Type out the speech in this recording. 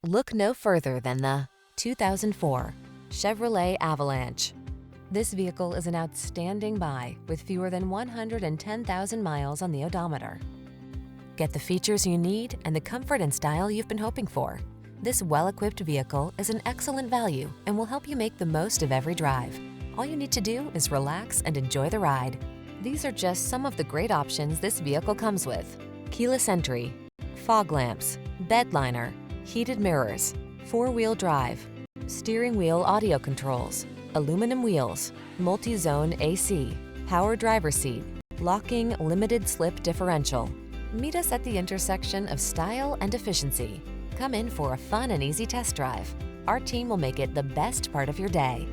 Look no further than the 2004 Chevrolet Avalanche. This vehicle is an outstanding buy with fewer than 110,000 miles on the odometer. Get the features you need and the comfort and style you've been hoping for. This well-equipped vehicle is an excellent value and will help you make the most of every drive. All you need to do is relax and enjoy the ride. These are just some of the great options this vehicle comes with: keyless entry, fog lamps, bed liner, heated mirrors, four-wheel drive, steering wheel audio controls, aluminum wheels, multi-zone AC, power driver seat, locking limited slip differential. Meet us at the intersection of style and efficiency. Come in for a fun and easy test drive. Our team will make it the best part of your day.